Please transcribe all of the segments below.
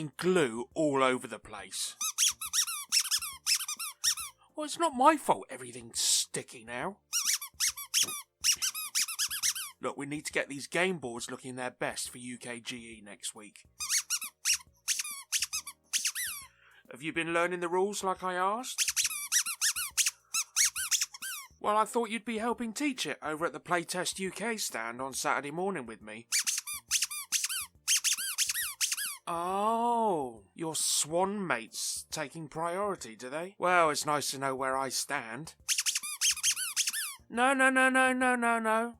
getting glue all over the place. Well, it's not my fault everything's sticky now. Look, we need to get these game boards looking their best for UKGE next week. Have you been learning the rules like I asked? Well, I thought you'd be helping teach it over at the Playtest UK stand on Saturday morning with me. Oh, your swan mates taking priority, do they? Well, it's nice to know where I stand. No.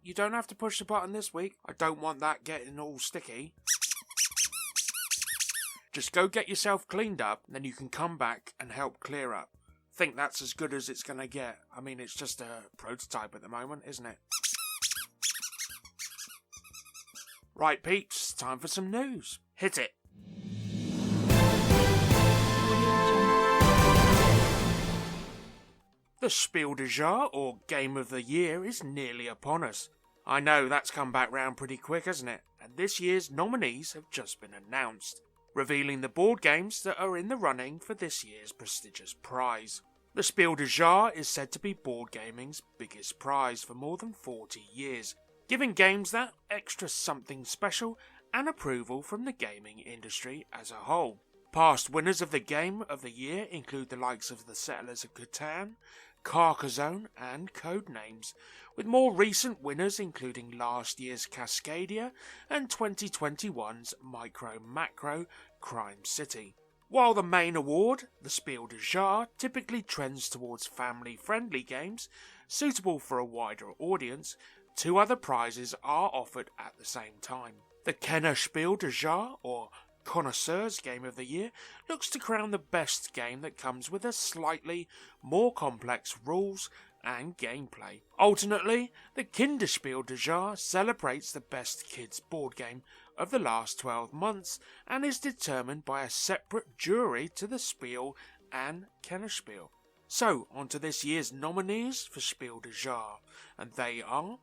You don't have to push the button this week. I don't want that getting all sticky. Just go get yourself cleaned up, and then you can come back and help clear up. Think that's as good as it's going to get. I mean, it's just a prototype at the moment, isn't it? Right, peeps, time for some news. Hit it. The Spiel des Jahres, or Game of the Year, is nearly upon us. I know that's come back round pretty quick, hasn't it? And this year's nominees have just been announced, revealing the board games that are in the running for this year's prestigious prize. The Spiel des Jahres is said to be board gaming's biggest prize for more than 40 years, giving games that extra something special and approval from the gaming industry as a whole. Past winners of the Game of the Year include the likes of the Settlers of Catan, Carcassonne and Codenames, with more recent winners including last year's Cascadia and 2021's Micro Macro Crime City. While the main award, the Spiel des Jahres, typically trends towards family-friendly games suitable for a wider audience, two other prizes are offered at the same time. The Kenner Spiel des Jahres, or Connoisseur's Game of the Year, looks to crown the best game that comes with a slightly more complex rules and gameplay. Alternately, the Kinderspiel des Jahres celebrates the best kids board game of the last 12 months and is determined by a separate jury to the Spiel and Kennerspiel. So, on to this year's nominees for Spiel des Jahres, and they are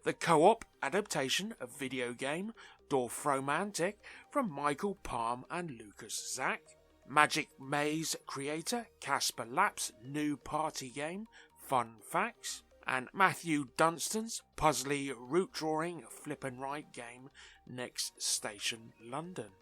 the co-op adaptation of video game Dorfromantik from Michael Palm and Lucas Zach, Magic Maze creator Casper Lapp's new party game Fun Facts, and Matthew Dunstan's puzzly route drawing flip and write game Next Station London.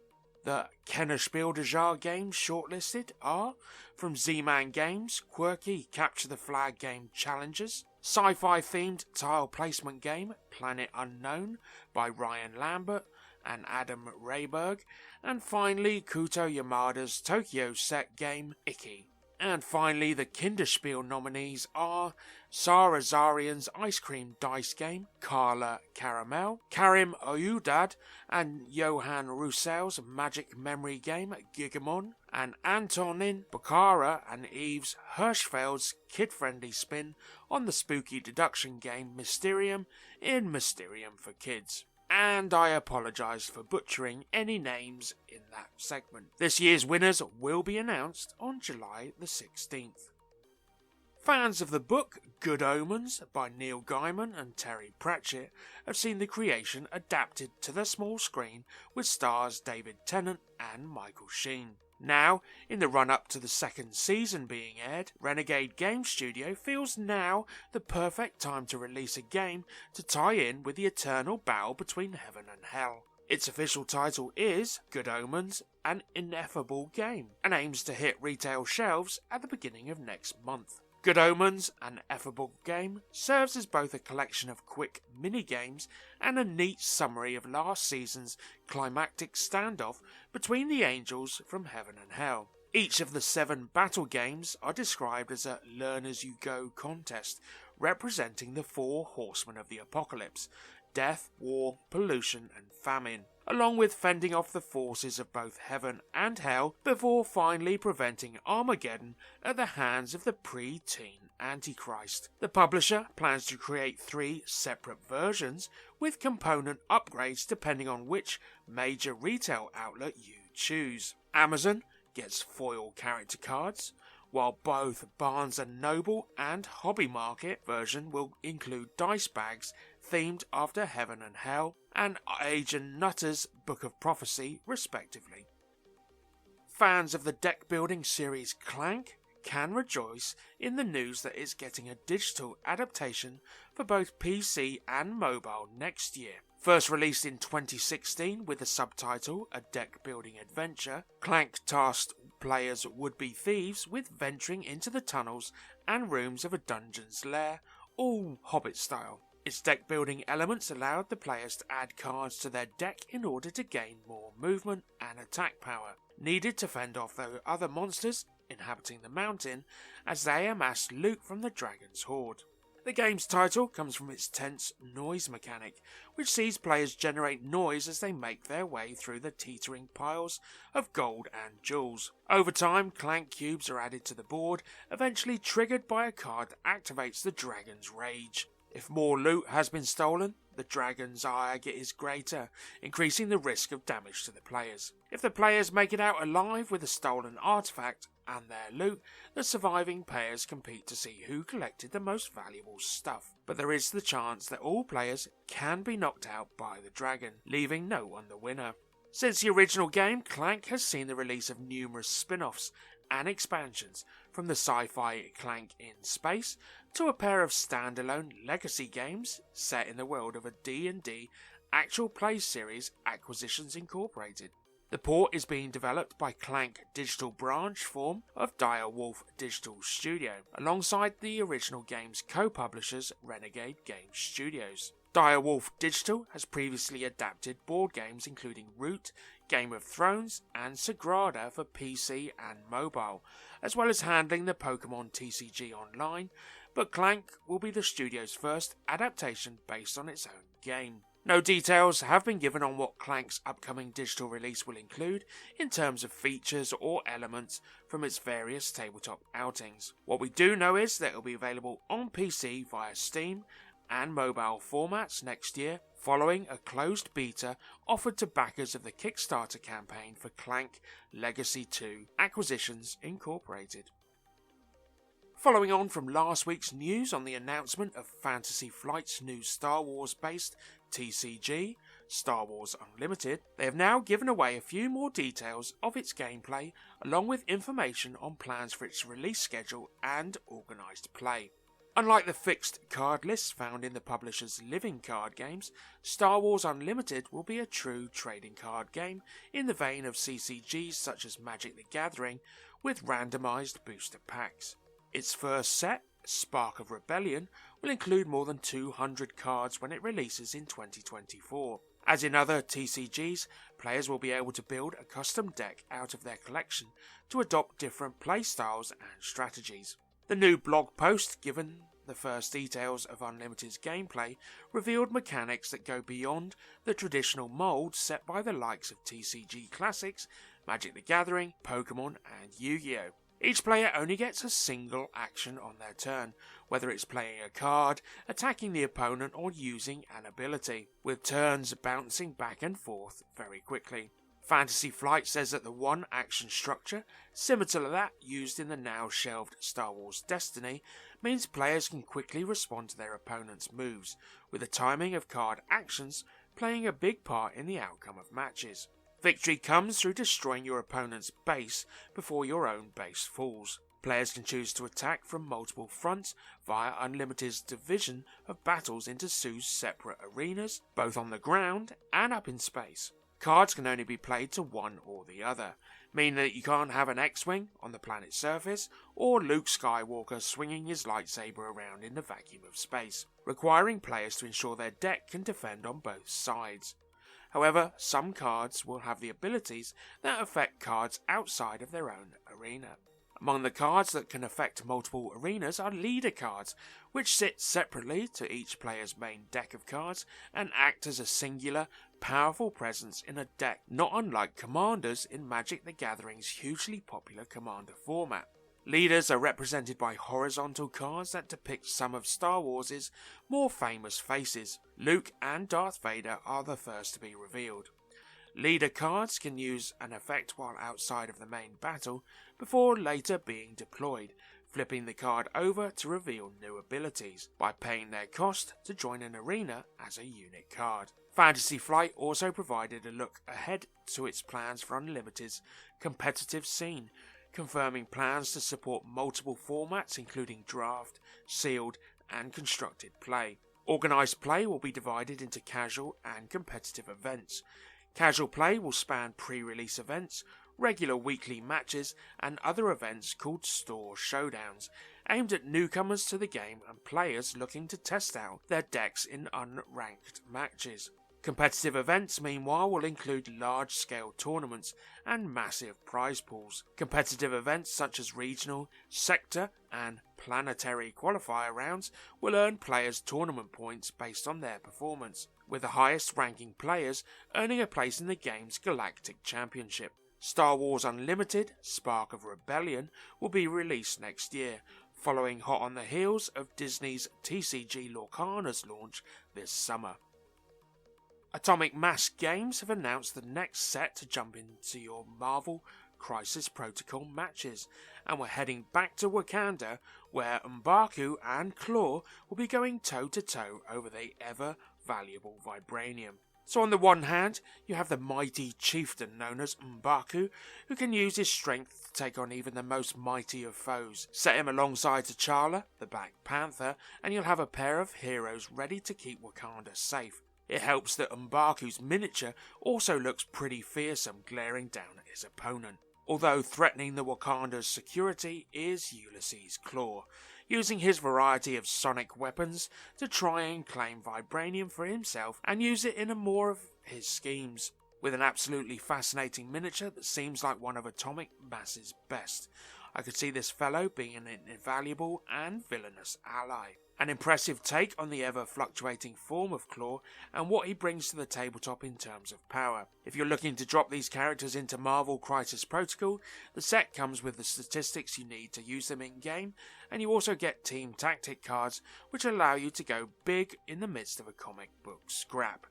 The Kennerspiel des Jahres games shortlisted are from Z-Man Games, quirky Capture the Flag game Challenges, sci-fi themed tile placement game Planet Unknown by Ryan Lambert and Adam Rayberg, and finally Kuto Yamada's Tokyo set game Icky. And finally, the Kinderspiel nominees are Sarah Zarian's ice cream dice game, Carla Caramel, Karim Oyudad and Johan Roussel's magic memory game, Gigamon, and Antonin Bukhara and Yves Hirschfeld's kid-friendly spin on the spooky deduction game Mysterium in Mysterium for Kids. And I apologise for butchering any names in that segment. This year's winners will be announced on July the 16th. Fans of the book Good Omens by Neil Gaiman and Terry Pratchett have seen the creation adapted to the small screen with stars David Tennant and Michael Sheen. Now, in the run-up to the second season being aired, Renegade Game Studio feels now the perfect time to release a game to tie in with the eternal battle between heaven and hell. Its official title is Good Omens, an Ineffable Game, and aims to hit retail shelves at the beginning of next month. Good Omens, an Effable Game, serves as both a collection of quick mini-games and a neat summary of last season's climactic standoff between the angels from heaven and hell. Each of the 7 battle games are described as a learn-as-you-go contest, representing the 4 horsemen of the apocalypse: death, war, pollution and famine, along with fending off the forces of both heaven and hell before finally preventing Armageddon at the hands of the pre-teen Antichrist. The publisher plans to create 3 separate versions with component upgrades depending on which major retail outlet you choose. Amazon gets foil character cards, while both Barnes & Noble and Hobby Market version will include dice bags themed after Heaven and Hell and Agent Nutter's Book of Prophecy, respectively. Fans of the deck building series Clank can rejoice in the news that it's getting a digital adaptation for both PC and mobile next year. First released in 2016 with the subtitle A Deck Building Adventure, Clank tasked players would-be thieves with venturing into the tunnels and rooms of a dungeon's lair, all Hobbit style. Its deck building elements allowed the players to add cards to their deck in order to gain more movement and attack power, needed to fend off the other monsters inhabiting the mountain as they amassed loot from the dragon's horde. The game's title comes from its tense noise mechanic, which sees players generate noise as they make their way through the teetering piles of gold and jewels. Over time, Clank cubes are added to the board, eventually triggered by a card that activates the dragon's rage. If more loot has been stolen, the dragon's ire is greater, increasing the risk of damage to the players. If the players make it out alive with a stolen artifact and their loot, the surviving players compete to see who collected the most valuable stuff. But there is the chance that all players can be knocked out by the dragon, leaving no one the winner. Since the original game, Clank has seen the release of numerous spin-offs and expansions, from the sci-fi Clank in Space to a pair of standalone legacy games set in the world of a D&D actual play series, Acquisitions Incorporated. The port is being developed by Clank Digital branch form of Dire Wolf Digital Studio, alongside the original game's co-publishers Renegade Games Studios. Dire Wolf Digital has previously adapted board games including Root, Game of Thrones and Sagrada for PC and mobile, as well as handling the Pokemon TCG Online, but Clank will be the studio's first adaptation based on its own game. No details have been given on what Clank's upcoming digital release will include in terms of features or elements from its various tabletop outings. What we do know is that it will be available on PC via Steam and mobile formats next year, following a closed beta offered to backers of the Kickstarter campaign for Clank Legacy 2 Acquisitions Incorporated. Following on from last week's news on the announcement of Fantasy Flight's new Star Wars-based TCG, Star Wars Unlimited, they have now given away a few more details of its gameplay, along with information on plans for its release schedule and organised play. Unlike the fixed card lists found in the publisher's living card games, Star Wars Unlimited will be a true trading card game in the vein of CCGs such as Magic the Gathering, with randomised booster packs. Its first set, Spark of Rebellion, will include more than 200 cards when it releases in 2024. As in other TCGs, players will be able to build a custom deck out of their collection to adopt different playstyles and strategies. The new blog post, given the first details of Unlimited's gameplay, revealed mechanics that go beyond the traditional mould set by the likes of TCG classics, Magic the Gathering, Pokemon and Yu-Gi-Oh! Each player only gets a single action on their turn, whether it's playing a card, attacking the opponent or using an ability, with turns bouncing back and forth very quickly. Fantasy Flight says that the one-action structure, similar to that used in the now-shelved Star Wars Destiny, means players can quickly respond to their opponent's moves, with the timing of card actions playing a big part in the outcome of matches. Victory comes through destroying your opponent's base before your own base falls. Players can choose to attack from multiple fronts via Unlimited's division of battles into two separate arenas, both on the ground and up in space. Cards can only be played to one or the other, meaning that you can't have an X-Wing on the planet's surface or Luke Skywalker swinging his lightsaber around in the vacuum of space, requiring players to ensure their deck can defend on both sides. However, some cards will have the abilities that affect cards outside of their own arena. Among the cards that can affect multiple arenas are leader cards, which sit separately to each player's main deck of cards and act as a singular, powerful presence in a deck, not unlike commanders in Magic the Gathering's hugely popular commander format. Leaders are represented by horizontal cards that depict some of Star Wars' more famous faces. Luke and Darth Vader are the first to be revealed. Leader cards can use an effect while outside of the main battle before later being deployed, flipping the card over to reveal new abilities by paying their cost to join an arena as a unit card. Fantasy Flight also provided a look ahead to its plans for Unlimited's competitive scene, confirming plans to support multiple formats including draft, sealed and constructed play. Organised play will be divided into casual and competitive events. Casual play will span pre-release events, regular weekly matches and other events called store showdowns, aimed at newcomers to the game and players looking to test out their decks in unranked matches. Competitive events, meanwhile, will include large-scale tournaments and massive prize pools. Competitive events such as regional, sector and planetary qualifier rounds will earn players tournament points based on their performance, with the highest ranking players earning a place in the game's Galactic Championship. Star Wars Unlimited, Spark of Rebellion will be released next year, following hot on the heels of Disney's TCG Lorcana's launch this summer. Atomic Mass Games have announced the next set to jump into your Marvel Crisis Protocol matches, and we're heading back to Wakanda, where M'Baku and Claw will be going toe-to-toe over the ever-valuable vibranium. So on the one hand, you have the mighty chieftain known as M'Baku, who can use his strength to take on even the most mighty of foes. Set him alongside T'Challa, the Black Panther, and you'll have a pair of heroes ready to keep Wakanda safe. It helps that M'Baku's miniature also looks pretty fearsome glaring down at his opponent. Although threatening the Wakanda's security is Ulysses Claw, using his variety of sonic weapons to try and claim vibranium for himself and use it in more of his schemes. With an absolutely fascinating miniature that seems like one of Atomic Mass's best, I could see this fellow being an invaluable and villainous ally. An impressive take on the ever-fluctuating form of Claw and what he brings to the tabletop in terms of power. If you're looking to drop these characters into Marvel Crisis Protocol, the set comes with the statistics you need to use them in-game, and you also get team tactic cards which allow you to go big in the midst of a comic book scrap.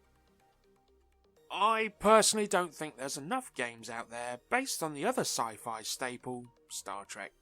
I personally don't think there's enough games out there based on the other sci-fi staple, Star Trek.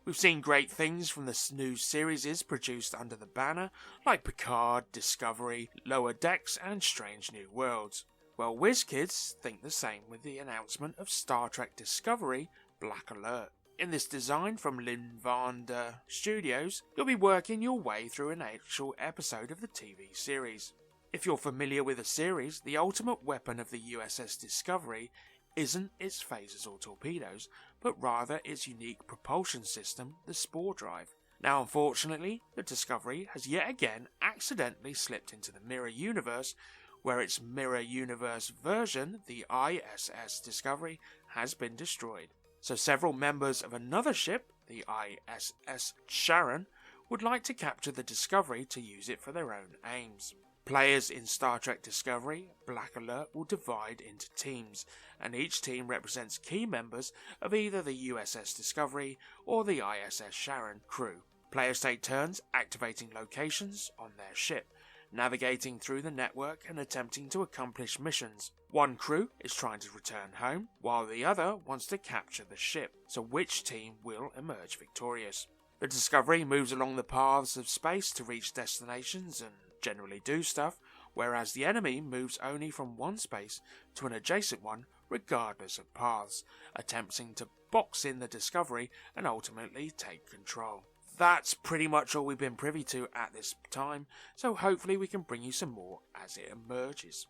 We've seen great things from the new series produced under the banner, like Picard, Discovery, Lower Decks and Strange New Worlds. Well, WizKids think the same with the announcement of Star Trek Discovery Black Alert. In this design from Linvander Studios, you'll be working your way through an actual episode of the TV series. If you're familiar with the series, the ultimate weapon of the USS Discovery isn't its phasers or torpedoes, but rather its unique propulsion system, the Spore Drive. Now, unfortunately, the Discovery has yet again accidentally slipped into the Mirror Universe, where its Mirror Universe version, the ISS Discovery, has been destroyed. So several members of another ship, the ISS Sharon, would like to capture the Discovery to use it for their own aims. Players in Star Trek Discovery Black Alert will divide into teams, and each team represents key members of either the USS Discovery or the ISS Sharon crew. Players take turns activating locations on their ship, navigating through the network and attempting to accomplish missions. One crew is trying to return home, while the other wants to capture the ship, so which team will emerge victorious? The Discovery moves along the paths of space to reach destinations and generally do stuff, whereas the enemy moves only from one space to an adjacent one regardless of paths, attempting to box in the Discovery and ultimately take control. That's pretty much all we've been privy to at this time, so hopefully we can bring you some more as it emerges.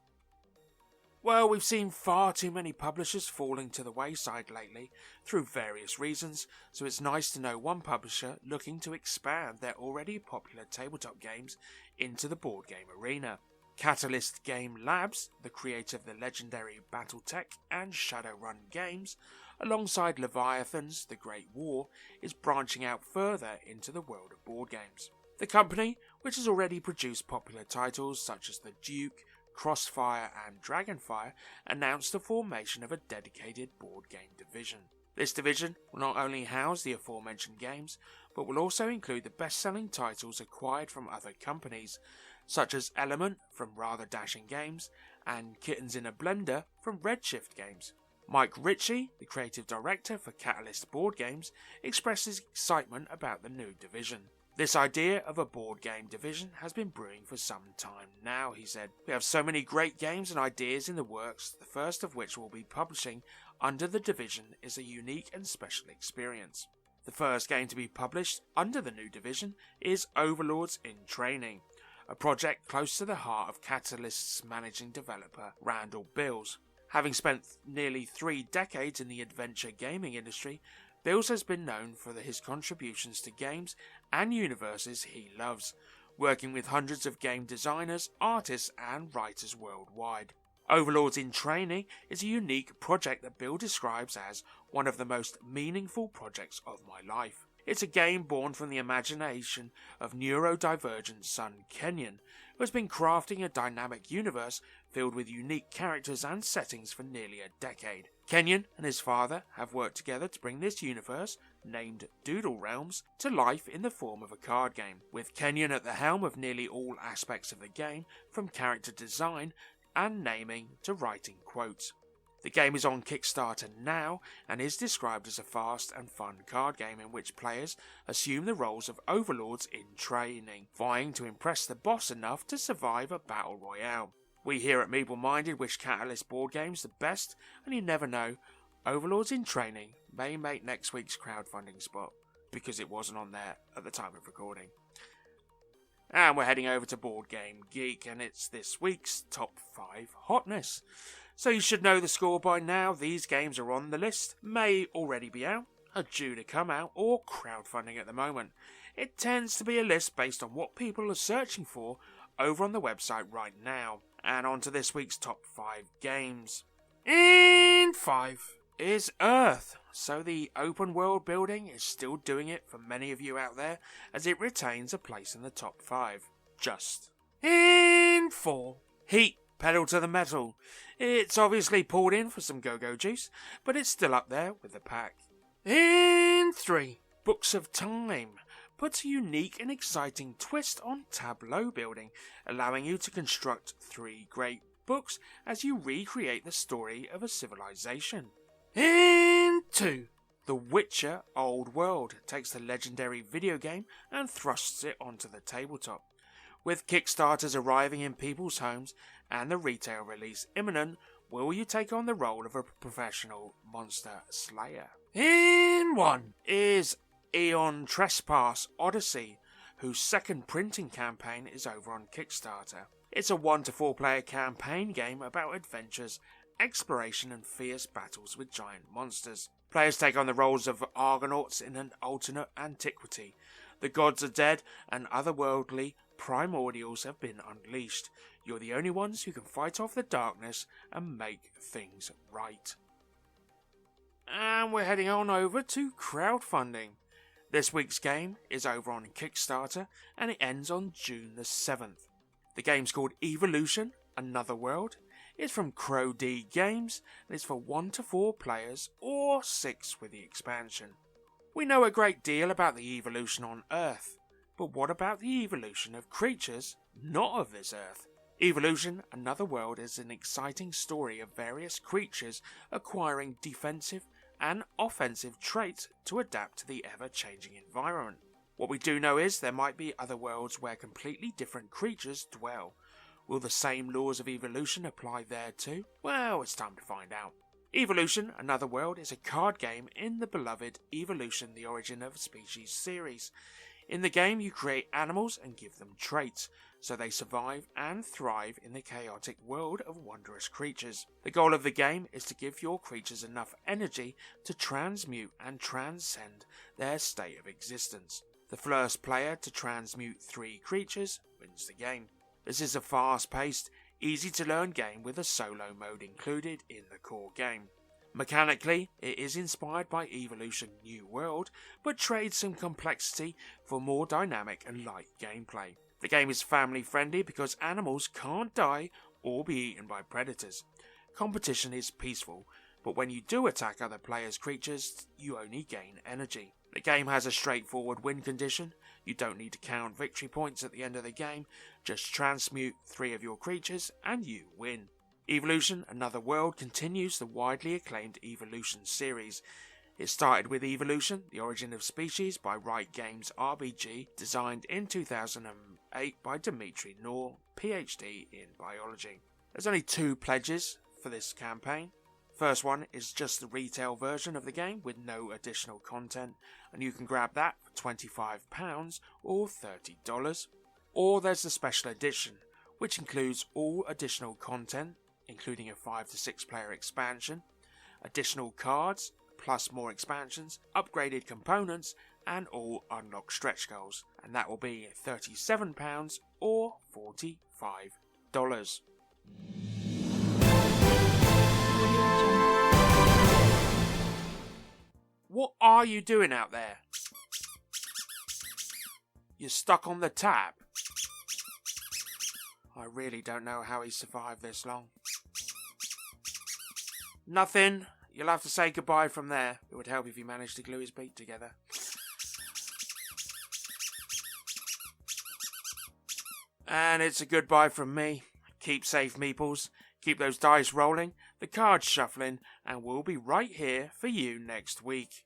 Well, we've seen far too many publishers falling to the wayside lately through various reasons, so it's nice to know one publisher looking to expand their already popular tabletop games into the board game arena. Catalyst Game Labs, the creator of the legendary Battletech and Shadowrun games, alongside Leviathan's The Great War, is branching out further into the world of board games. The company, which has already produced popular titles such as The Duke, Crossfire and Dragonfire, announced the formation of a dedicated board game division. This division will not only house the aforementioned games, but will also include the best-selling titles acquired from other companies, such as Element from Rather Dashing Games and Kittens in a Blender from Redshift Games. Mike Ritchie, the creative director for Catalyst Board Games, expresses excitement about the new division. This idea of a board game division has been brewing for some time now, he said. We have so many great games and ideas in the works, the first of which we'll be publishing under the division is a unique and special experience. The first game to be published under the new division is Overlords in Training, a project close to the heart of Catalyst's managing developer Randall Bills. Having spent nearly 3 decades in the adventure gaming industry, Bills has been known for his contributions to games and universes he loves, working with hundreds of game designers, artists and writers worldwide. Overlords in Training is a unique project that Bill describes as one of the most meaningful projects of my life. It's a game born from the imagination of neurodivergent son Kenyon, who has been crafting a dynamic universe filled with unique characters and settings for nearly a decade. Kenyon and his father have worked together to bring this universe, named Doodle Realms, to life in the form of a card game, with Kenyon at the helm of nearly all aspects of the game, from character design and naming to writing quotes. The game is on Kickstarter now and is described as a fast and fun card game in which players assume the roles of overlords in training, vying to impress the boss enough to survive a battle royale. We here at Meeple Minded wish Catalyst Board Games the best, and you never know, Overlords in Training may make next week's crowdfunding spot, because it wasn't on there at the time of recording. And we're heading over to Board Game Geek, and it's this week's Top 5 Hotness. So you should know the score by now. These games are on the list, may already be out, are due to come out, or crowdfunding at the moment. It tends to be a list based on what people are searching for over on the website right now. And on to this week's top 5 games. In 5 is Earth. So the open world building is still doing it for many of you out there, as it retains a place in the top 5. Just. In 4, Heat. Pedal to the metal. It's obviously poured in for some go-go juice, but it's still up there with the pack. In 3, Books of Time puts a unique and exciting twist on tableau building, allowing you to construct 3 great books as you recreate the story of a civilization. In 2, The Witcher Old World takes the legendary video game and thrusts it onto the tabletop. With Kickstarters arriving in people's homes and the retail release imminent, will you take on the role of a professional monster slayer? In 1 is Eon Trespass Odyssey, whose second printing campaign is over on Kickstarter. It's a 1 to 4 player campaign game about adventures, exploration and fierce battles with giant monsters. Players take on the roles of Argonauts in an alternate antiquity. The gods are dead and otherworldly primordials have been unleashed. You're the only ones who can fight off the darkness and make things right. And we're heading on over to crowdfunding. This week's game is over on Kickstarter and it ends on June the 7th. The game's called Evolution, Another World. It's from Crow D Games and it's for 1 to 4 players or 6 with the expansion. We know a great deal about the evolution on Earth, but what about the evolution of creatures not of this Earth? Evolution, Another World is an exciting story of various creatures acquiring defensive and offensive traits to adapt to the ever-changing environment. What we do know is there might be other worlds where completely different creatures dwell. Will the same laws of evolution apply there too? Well, it's time to find out. Evolution, Another World is a card game in the beloved Evolution, the Origin of Species series. In the game, you create animals and give them traits, so they survive and thrive in the chaotic world of wondrous creatures. The goal of the game is to give your creatures enough energy to transmute and transcend their state of existence. The first player to transmute 3 creatures wins the game. This is a fast-paced, easy-to-learn game with a solo mode included in the core game. Mechanically, it is inspired by Evolution New World, but trades some complexity for more dynamic and light gameplay. The game is family-friendly because animals can't die or be eaten by predators. Competition is peaceful, but when you do attack other players' creatures, you only gain energy. The game has a straightforward win condition. You don't need to count victory points at the end of the game, just transmute 3 of your creatures and you win. Evolution Another World continues the widely acclaimed Evolution series. It started with Evolution, The Origin of Species by Riot Games RPG, designed in 2008 by Dimitri Noor, PhD in biology. There's only 2 pledges for this campaign. First one is just the retail version of the game with no additional content, and you can grab that for £25 or $30. Or there's the special edition, which includes all additional content, including a 5 to 6 player expansion, additional cards, plus more expansions, upgraded components, and all unlocked stretch goals, and that will be £37 or $45. What are you doing out there? You're stuck on the tap. I really don't know how he survived this long. Nothing. You'll have to say goodbye from there. It would help if you managed to glue his beak together. And it's a goodbye from me. Keep safe, Meeples. Keep those dice rolling, the cards shuffling, and we'll be right here for you next week.